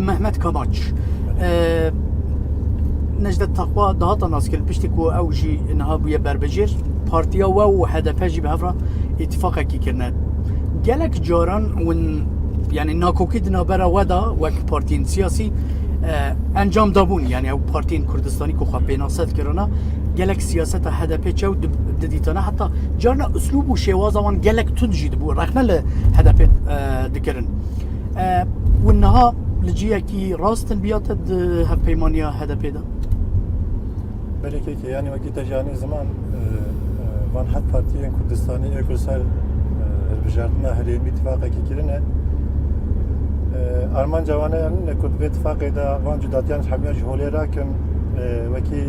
Mehmet Kamaç Necdet Takva daha da nas kil pişti ku ew jî niha bûye berbecêr partiya we û HDP jî bi hev re îtîfaqekî kirine. Gelek caran win yani nakokî di navbera we da wek partiyên siyasî encam dabûn yani ew partiyên Kurdistanî ku xwe pênaset kirine gelek siyaseta HDP çew didîtane heta carna üslûb û şêwaza wan gelek tund jî dibû rexne li HDP dikirin. Win niha li ciyekî rastin biyate di hevpeymaniya HDP'da? Belki ki yani vakit tecani zaman van hat partiyên Kurdistanî ekosel hilbijartina herêmî ittifaqekî kirine Arman cavaneyan ne Kurd ve ittifaqê da van cudatiyan hemiya ji holê rakin wekî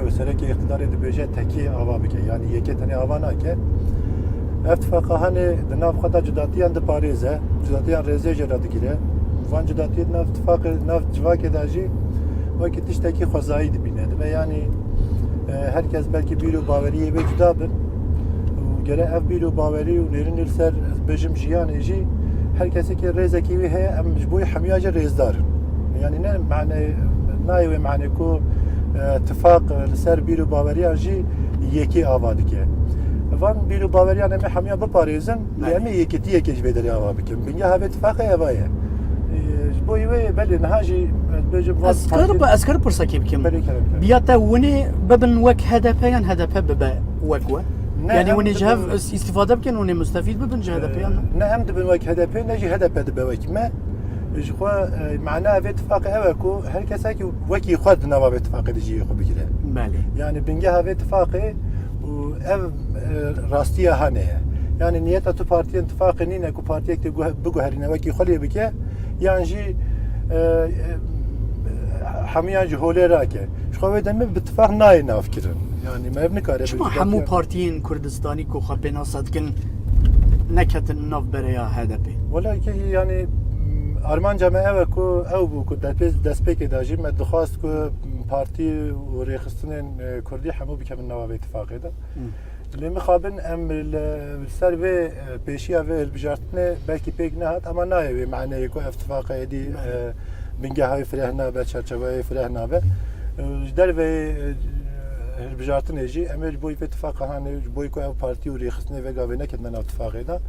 ew serekê iqtidarê dibêje tekî ava bike yani yekê tenê ava nake. Ev ittifaqa hanê di nav xwe de cudatiyan diparêze, cudatiyan rêzê jê re digire. Van cudatiyê nav ittifaqê nav civakê de jî wekî tiştekî xwezayî dibîne. Dibe yani herkes belki bîr û baweriyê wê cuda bin. Gere ev bîr û bawerî û nêrîn ser bêjim jiyanê jî herkesekî rêzekî wî heye em ji bo hemiya jî rêzdar in. Yani ne mane nayê wê mane ku ittifaq li ser bîr û baweriyan jî yekî ava dike. Van bîr û baweriyan em ê hemiya biparêzin lê em ê yekîtiyekê ji vê derê ava bikin. Bingeha vê ittifaqê eva ye. Ji bo wê belê niha jî bêjim Ez kir pirsekê bikim. Biya te winê bibin wek HDP yan HDP bibe wek we? Yani winê ji hev îstîfade bikin winê mustefîd bibin ji HDP yan? Ne em dibin wek HDP ne jî HDP dibe wek me. Ji xwe mena vê ittifaqê ew e ku her kesekî wekî xwe di nava vê ittifaqê de jî xwe bigire. Yani bingeha vê ittifaqê û ev rastiya hane ye. Yani niyeta tu partiyên ittifaqê nîne ku partiyek de biguherîne wekî xwe lê bike yan jî hemiya ji holê rake. Ji xwe wê demê bi ittifaq nayê navkirin. Yani me ev nikare. Çima hemû partiyên Kurdistanî ku xwe pênasa dikin neketin nav bereya HDP? Welakî yani armanca me ew e ku ew bû ku destpêkê de jî me dixwast ku partî û rêxistinên Kurdî hemû bikevin nava vê ittifaqê de. Lê mixabin em li ser vê pêşiya vê hilbijartinê belkî pêk nehat ama nayê wê maneyê ku ev ittifaqê êdî bingeha wê fireh nabe, çerçeveyê fireh nabe. Ji dervê hilbijartinê jî em ê ji bo vê ittifaqa hanê ji bo ku ev partî û rêxistinê vê gavê nekedine nav ittifaqê de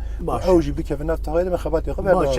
ew jî bikevin nav ittifaqê de me xebatê xwe berdewam